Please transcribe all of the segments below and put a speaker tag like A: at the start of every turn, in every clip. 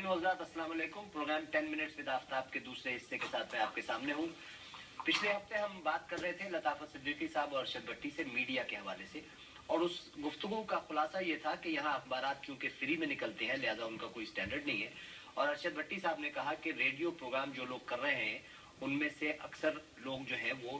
A: नाज़रीन व हज़रात, अस्सलाम वालेकुम। प्रोग्राम 10 मिनट्स विद आफ्ताब के दूसरे हिस्से के साथ मैं आपके सामने हूँ। पिछले हफ्ते हम बात कर रहे थे लताफत सिद्दीकी साहब और अरशद भट्टी से मीडिया के हवाले से, और उस गुफ्तगू का खुलासा ये था कि यहाँ अखबारात चूंकि फ्री में निकलते हैं लिहाजा उनका कोई स्टैंडर्ड नहीं है। और अरशद भट्टी साहब ने कहा कि रेडियो प्रोग्राम जो लोग कर रहे हैं उनमें से अक्सर लोग जो हैं वो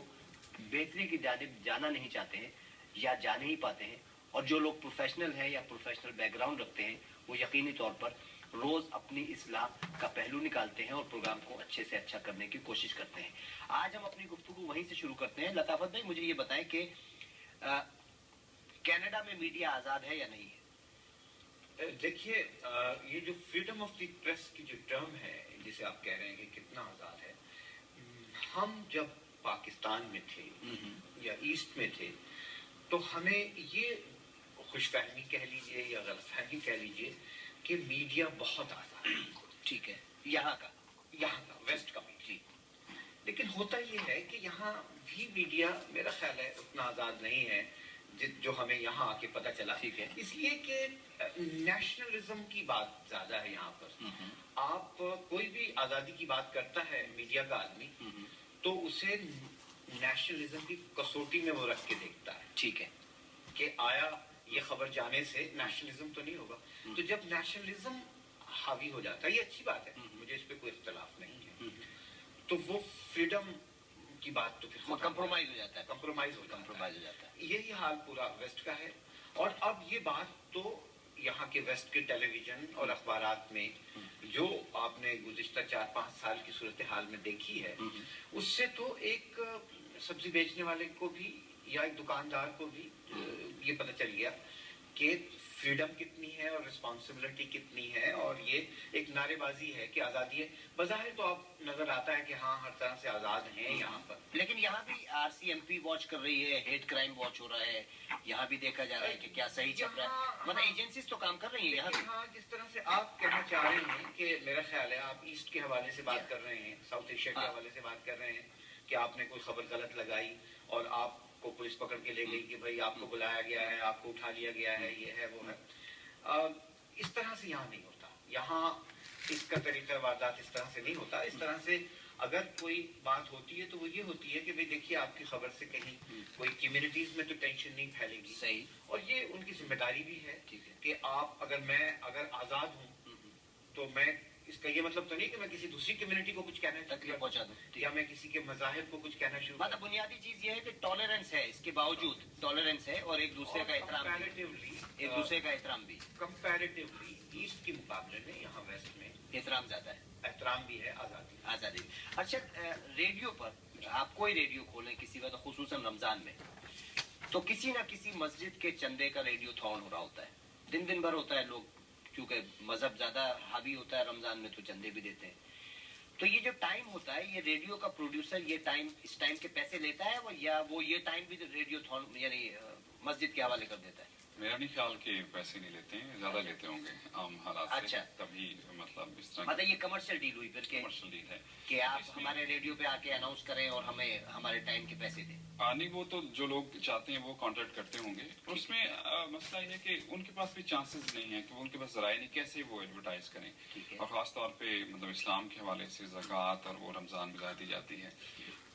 A: बेहतरी की जानिब जाना नहीं चाहते हैं या जा नहीं पाते हैं, और जो लोग प्रोफेशनल हैं या प्रोफेशनल बैकग्राउंड रखते हैं वो यकीनी तौर पर रोज अपनी इस्लाह का पहलू निकालते हैं और प्रोग्राम को अच्छे से अच्छा करने की कोशिश करते हैं। आज हम अपनी गुफ्तगू वहीं से शुरू करते हैं। लताफत भाई, मुझे ये बताएं कि कनाडा में मीडिया आजाद है या नहीं है?
B: देखिए, ये जो फ्रीडम ऑफ द प्रेस की जो टर्म है जिसे आप कह रहे हैं कि कितना आजाद है, हम जब पाकिस्तान में थे या ईस्ट में थे तो हमें ये खुशफहमी कह लीजिए या गलतफहमी कह लीजिए कि मीडिया बहुत आजाद है।
A: ठीक है, यहाँ का
B: वेस्ट का मीडिया। लेकिन होता ये है कि यहाँ भी मीडिया मेरा ख्याल है उतना आजाद नहीं है जो हमें यहाँ आके पता चला।
A: ठीक है,
B: इसलिए कि नेशनलिज्म की बात ज्यादा है यहाँ पर। आप कोई भी आजादी की बात करता है मीडिया का आदमी तो उसे नेशनलिज्म की कसौटी में वो रख के देखता है।
A: ठीक है,
B: कि आया ये खबर जाने से नेशनलिज्म तो नहीं होगा। तो जब नेशनलिज्म हावी हो जाता है, ये अच्छी बात है, मुझे इस पे कोई इख्तलाफ नहीं है, तो वो फ्रीडम की बात तो फिर
A: कंप्रोमाइज हो जाता है।
B: कंप्रोमाइज हो जाता है। यही हाल पूरा वेस्ट का है। और अब ये बात तो यहाँ के वेस्ट के टेलीविजन और अखबारात में जो आपने गुज़िश्ता 4-5 साल की सूरत हाल में देखी है, उससे तो एक सब्जी बेचने वाले को भी या एक दुकानदार को भी ये पता चल गया कि फ्रीडम कितनी है और रिस्पॉन्सिबिलिटी कितनी है। और ये एक नारेबाजी है कि आज़ादी है। बज़ाहिर तो आप नजर आता है कि हाँ हर तरह से आज़ाद हैं यहाँ पर,
A: लेकिन यहाँ भी RCMP वॉच कर रही है, हेट क्राइम वॉच हो रहा है, यहाँ भी देखा जा रहा है कि क्या सही चल रहा है। मतलब एजेंसीज तो काम कर रही है यहाँ।
B: हाँ, जिस तरह से आप कहना चाह रहे हैं कि मेरा ख्याल है आप ईस्ट के हवाले से बात कर रहे हैं, साउथ एशिया के हवाले से बात कर रहे हैं कि आपने कोई खबर गलत लगाई और आपको पुलिस पकड़ के ले गई कि भाई आपको बुलाया गया है, आपको उठा लिया गया है, ये है वो है। इस तरह से यहाँ नहीं होता। यहाँ इसका तरीका वारदात इस तरह से नहीं होता। इस तरह से अगर कोई बात होती है तो वो ये होती है कि भाई देखिए आपकी खबर से कहीं कोई कम्युनिटीज में तो टेंशन नहीं फैलेगी।
A: सही।
B: और ये उनकी जिम्मेदारी भी है कि आप अगर आजाद हूँ तो मैं, इसका ये मतलब तो नहीं कि मैं किसी दूसरी कम्युनिटी को कुछ कहना
A: तकलीफ पहुंचा दूं
B: या मैं किसी के मज़ाहिब को कुछ कहना शुरू।
A: मतलब बुनियादी चीज ये है कि टॉलरेंस है, इसके बावजूद टॉलरेंस है और एक दूसरे का एहतराम भी
B: कंपैरेटिवली ईस्ट के मुकाबले में यहाँ वेस्ट में
A: एहतराम ज्यादा है।
B: एहतराम भी है, आजादी।
A: अच्छा, रेडियो पर आप कोई रेडियो खोलें किसी वक्त, खुसूसन रमजान में, तो किसी ना किसी मस्जिद के चंदे का रेडियो थॉन हो रहा होता है। दिन भर होता है। लोग क्योंकि मजहब ज्यादा हावी होता है रमजान में तो चंदे भी देते हैं। तो ये जो टाइम होता है, ये रेडियो का प्रोड्यूसर ये टाइम, इस टाइम के पैसे लेता है या वो ये टाइम भी रेडियो थॉन यानी मस्जिद के हवाले कर देता है?
C: मेरा नहीं ख्याल कि पैसे नहीं लेते हैं, ज्यादा लेते होंगे आम हालात से।
A: अच्छा,
C: तभी मतलब इस तरह
A: मतलब ये कमर्शियल डील हुई फिर?
C: कमर्शियल डील है
A: कि आप हमारे रेडियो पे आके अनाउंस करें और हमें हमारे टाइम के पैसे दें।
C: नहीं, वो तो जो लोग चाहते हैं वो कॉन्ट्रैक्ट करते होंगे। उसमें मसला ये है कि उनके पास भी चांसेस नहीं है कि उनके पास जराए नहीं कैसे वो एडवर्टाइज करें। और खास तौर पे मतलब इस्लाम के हवाले से ज़कात और वो रमजान में दी जाती है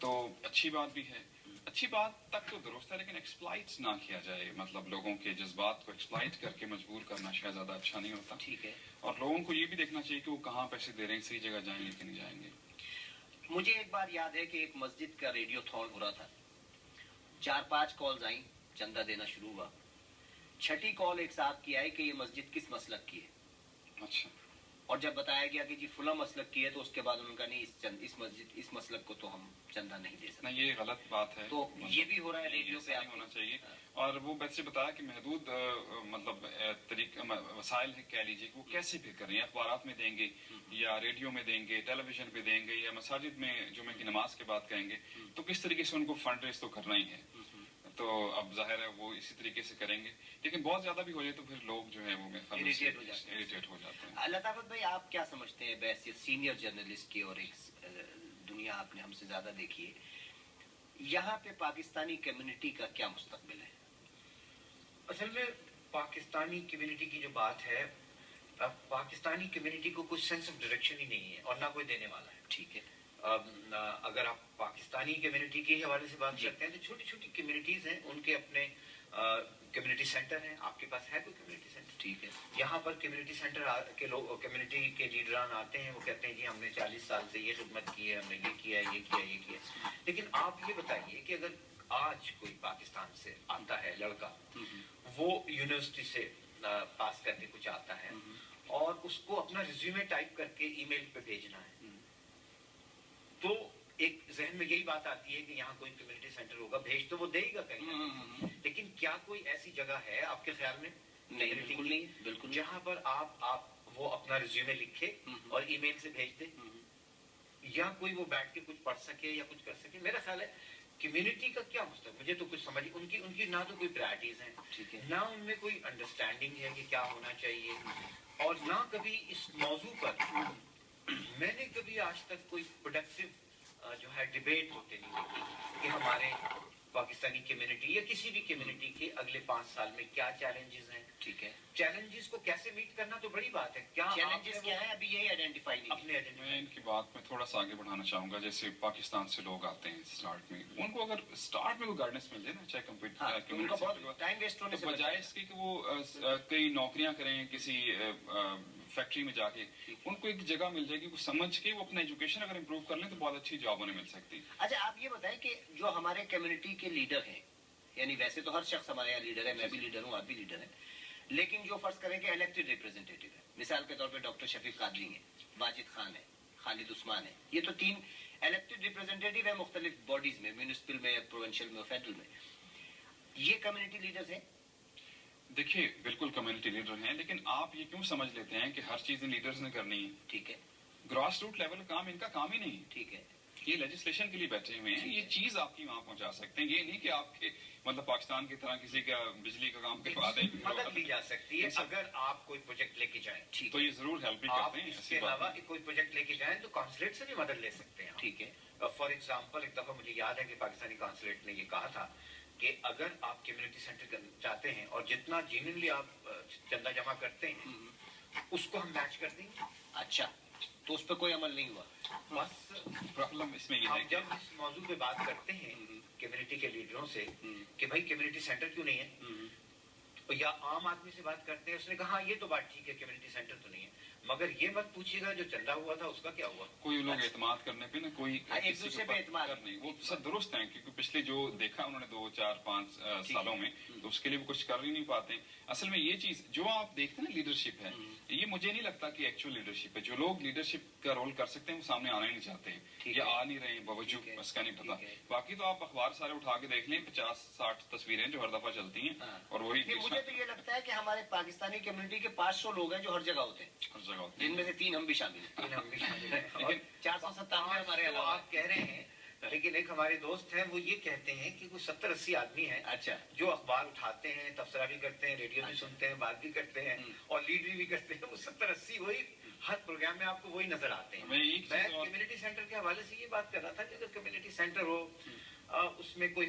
C: तो अच्छी बात भी है। अच्छी बात तक तो दुरुस्त है, लेकिन एक्सप्लॉइट ना किया जाए। मतलब लोगों के जज्बात को एक्सप्लॉइट करके मजबूर करना शायद ज्यादा अच्छा नहीं होता।
A: ठीक है।
C: और लोगों को ये भी देखना चाहिए कि वो कहाँ पैसे दे रहे हैं, सही जगह जाएंगे कि नहीं जाएंगे।
A: मुझे एक बार याद है कि एक मस्जिद का रेडियो थॉन हो रहा था। 4-5 कॉल्स आई, चंदा देना शुरू हुआ। छठी कॉल एक साहब की आई कि ये मस्जिद किस मसलक की है।
C: अच्छा।
A: और जब बताया गया कि जी फुला मसलक की है तो उसके बाद उन्होंने कहा नहीं, इस मसलक को तो हम चंदा नहीं दे सकते।
C: नहीं, ये गलत बात है।
A: तो ये भी हो रहा है रेडियो पे,
C: होना चाहिए। और वो वैसे बताया कि महदूद मतलब वसाइल है, कह लीजिए वो कैसे भी करें, अखबारात में देंगे या रेडियो में देंगे, टेलीविजन पे देंगे या मसाजिद में जुमे की नमाज के बाद कहेंगे, तो किस तरीके से उनको फंड रेज तो करना ही है। तो अब जाहिर है वो इसी तरीके से करेंगे, लेकिन बहुत ज्यादा भी हो जाए तो फिर लोग जो है वो
A: इरिटेट हो जाते हैं। लताफत भाई, आप क्या समझते हैं वैसे सीनियर जर्नलिस्ट की, और एक दुनिया आपने हमसे ज्यादा देखी है, यहाँ पे पाकिस्तानी कम्युनिटी का क्या मुस्तकबिल है?
B: असल में पाकिस्तानी कम्युनिटी की जो बात है, पाकिस्तानी कम्युनिटी को कुछ सेंस ऑफ डायरेक्शन ही नहीं है और ना कोई देने वाला है।
A: ठीक है।
B: अगर आप पाकिस्तानी कम्युनिटी के हवाले से बात करते हैं तो छोटी छोटी कम्युनिटीज हैं, उनके अपने कम्युनिटी सेंटर हैं। आपके पास है कोई कम्युनिटी सेंटर?
A: ठीक है।
B: यहाँ पर कम्युनिटी सेंटर के लोग, कम्युनिटी के लीडरान आते हैं, वो कहते हैं जी हमने 40 साल से ये खिदमत की है, हमने ये किया है, ये किया, ये किया। लेकिन आप ये बताइए कि अगर आज कोई पाकिस्तान से आता है लड़का, वो यूनिवर्सिटी से पास करके कुछ आता है और उसको अपना रिज्यूमे टाइप करके ईमेल पे भेजना है, तो एक जहन में यही बात आती है कि यहाँ कोई कम्युनिटी सेंटर होगा, भेज तो वो देगा कहीं, लेकिन क्या कोई ऐसी जगह है आपके ख्याल में?
A: नहीं, बिल्कुल नहीं, बिल्कुल,
B: जहाँ पर आप वो अपना रिज्यूमे लिखे और ईमेल से भेज दे, या कोई वो बैठ के कुछ पढ़ सके या कुछ कर सके। मेरा ख्याल है कम्युनिटी का क्या मतलब, मुझे तो कुछ समझ, उनकी ना तो कोई प्रायोरिटीज हैं,
A: ठीक है,
B: ना उनमें कोई अंडरस्टैंडिंग है कि क्या होना चाहिए, और ना कभी इस मौजू पर मैंने कभी आज तक कोई प्रोडक्टिव जो है डिबेट होते नहीं देखी कि हमारे पाकिस्तानी कम्युनिटी या किसी भी कम्युनिटी के अगले 5 साल में क्या चैलेंजेस हैं।
A: ठीक है।
B: चैलेंजेस को कैसे मीट करना तो बड़ी बात है। क्या
A: चैलेंजेस क्या है अभी यही आइडेंटिफाई नहीं
B: अपने
C: मैं इनकी बात में थोड़ा सा आगे बढ़ाना चाहूंगा। जैसे पाकिस्तान से लोग आते हैं स्टार्ट में, उनको अगर स्टार्ट में कोई गाइडेंस मिल जाए ना, चाहे
A: कम्युनिटी टाइम वेस्ट होने से
C: बजाय इसके कि वो कई नौकरियां करें किसी फैक्ट्री में जाके, उनको एक जगह मिल जाएगी, वो समझ के वो अपना एजुकेशन अगर इम्प्रूव कर लें तो बहुत अच्छी जॉब उन्हें मिल सकती।
A: अच्छा, आप ये बताएं कि जो हमारे कम्युनिटी के लीडर हैं, यानी वैसे तो हर शख्स हमारे यहाँ लीडर है, मैं भी लीडर हूँ, आप भी लीडर हैं, लेकिन जो फर्ज करें कि इलेक्टेड रिप्रेजेंटेटिव है, मिसाल के तौर पे डॉक्टर शफीक कादरी है, वाजिद खान है, खालिद उस्मान है, ये तो 3 इलेक्टेड रिप्रेजेंटेटिव है मुख्तलिफ बॉडीज में, म्यूनिसिपल में, प्रोविंशियल में, फेडरल में। ये कम्युनिटी लीडर्स हैं?
C: देखिए, बिल्कुल कम्युनिटी लीडर हैं, लेकिन आप ये क्यों समझ लेते हैं कि हर चीज लीडर्स ने करनी है?
A: ठीक है।
C: ग्रास रूट लेवल काम इनका काम ही नहीं।
A: ठीक है।
C: ये लेजिस्लेशन के लिए बैठे हुए हैं, ये चीज आपकी वहां पहुंचा सकते हैं। ये नहीं कि आपके मतलब पाकिस्तान की तरह किसी का बिजली का काम करवा दें।
B: मदद ली जा सकती है अगर आप कोई प्रोजेक्ट लेके जाएं,
C: तो ये जरूर हेल्प भी करते हैं।
B: इसके अलावा कोई प्रोजेक्ट लेके जाएं तो कॉन्सुलेट से भी मदद ले सकते हैं।
A: ठीक है।
B: फॉर एग्जाम्पल, एक दफा मुझे याद है कि पाकिस्तानी कॉन्सुलेट ने ये कहा था कि अगर आप कम्युनिटी सेंटर चाहते हैं और जितना जेन्युइनली आप चंदा जमा करते हैं उसको हम मैच कर देंगे।
A: अच्छा, तो उस पर कोई अमल नहीं हुआ?
B: बस
C: प्रॉब्लम इसमें ये है,
B: जब इस मौजू पे बात करते हैं कम्युनिटी के लीडरों से कि भाई कम्युनिटी सेंटर क्यों नहीं है, या आम आदमी से बात करते हैं, उसने कहा हाँ ये तो बात ठीक है, कम्युनिटी सेंटर तो नहीं है, मगर ये मत पूछिएगा जो चंदा हुआ था उसका क्या हुआ।
C: कोई लोग एतमाद करने पे ना, कोई
A: एक दूसरे पे एतमाद
C: नहीं, वो सब दुरुस्त है, क्योंकि पिछले जो देखा उन्होंने 2, 4, 5 सालों में, तो उसके लिए वो कुछ कर ही नहीं पाते। असल में ये चीज जो आप देखते हैं ना लीडरशिप है, ये मुझे नहीं लगता कि एक्चुअल लीडरशिप है। जो लोग लीडरशिप का रोल कर सकते हैं वो सामने आना ही नहीं चाहते हैं, या आ नहीं रहे बावजूद, उसका नहीं पता। बाकी तो आप अखबार सारे उठा के देख लें, 50-60 तस्वीरें जो हर दफा चलती हैं, और वही
A: मुझे तो ये लगता है कि हमारे पाकिस्तानी कम्युनिटी के 500 लोग हैं जो हर जगह होते हैं,
C: हर जगह होते हैं,
A: जिनमें से 3 हम भी शामिल हैं।
B: लेकिन
A: 497 हमारे अलावा
B: आप कह रहे हैं, लेकिन एक हमारे दोस्त हैं वो ये कहते हैं कि कुछ 70-80 आदमी हैं
A: अच्छा,
B: जो अखबार उठाते हैं, तबसरा भी करते हैं, रेडियो भी सुनते हैं, बात भी करते हैं और लीडरी भी करते हैं। वो 70-80 वही हर प्रोग्राम में आपको वही नजर आते हैं। मैं कम्युनिटी सेंटर के हवाले से ये बात कर रहा था कि अगर कम्युनिटी सेंटर हो, उसमें कोई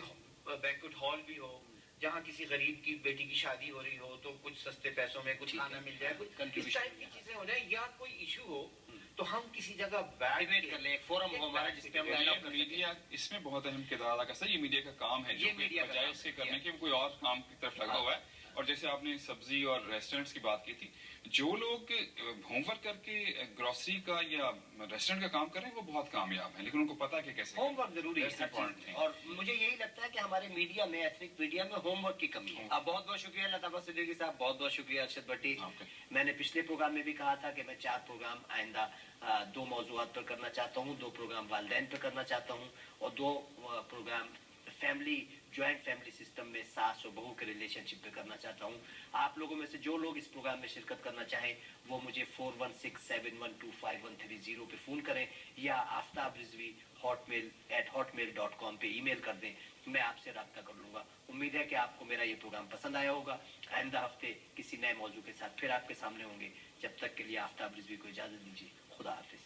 B: बैंक्वेट हॉल भी हो, जहाँ किसी गरीब की बेटी की शादी हो रही हो तो कुछ सस्ते पैसों में कुछ खाना मिल जाए, कुछ इस टाइप की चीजें हो जाए, या कोई इशू हो तो हम किसी जगह
A: डिबेट कर ले, एक फोरम हो हमारा जिसपे हम डायलॉग कर
C: मीडिया इसमें बहुत अहम किरदार अदा करता है। ये मीडिया का काम है,
A: ये मीडिया का
C: बजाय इसके करने के कोई और काम की तरफ लगा हुआ है। और जैसे आपने सब्जी और रेस्टोरेंट्स की बात की थी, जो लोग होमवर्क करके ग्रोसरी का या रेस्टोरेंट का काम कर रहे हैं वो बहुत कामयाब हैं, लेकिन उनको पता है कि कैसे
A: होमवर्क जरूरी है। और मुझे यही लगता है कि हमारे मीडिया में, एथनिक मीडिया में होमवर्क की कमी है। आप बहुत बहुत शुक्रिया लताफत सिद्दीकी साहब, बहुत बहुत शुक्रिया अरशद भट्टी। मैंने पिछले प्रोग्राम में भी कहा था कि मैं 4 प्रोग्राम आइंदा 2 मौजूआत पर करना चाहता हूँ, 2 प्रोग्राम वालिदैन पर करना चाहता हूँ और 2 program family, joint family system में सास और बहू के रिलेशनशिप पे करना चाहता हूँ। आप लोगों में से जो लोग इस प्रोग्राम में शिरकत करना चाहें वो मुझे 4167125130 पे फोन करें या आफ्ताब रिजवी hotmail@hotmail.com पे ईमेल कर दें, मैं आपसे रब्ता कर लूंगा। उम्मीद है कि आपको मेरा ये प्रोग्राम पसंद आया होगा। आइंदा हफ्ते किसी नए मौजू के साथ फिर आपके सामने होंगे। जब तक के लिए आफ्ताब रिजवी को इजाजत दीजिए। खुदा हाफिज।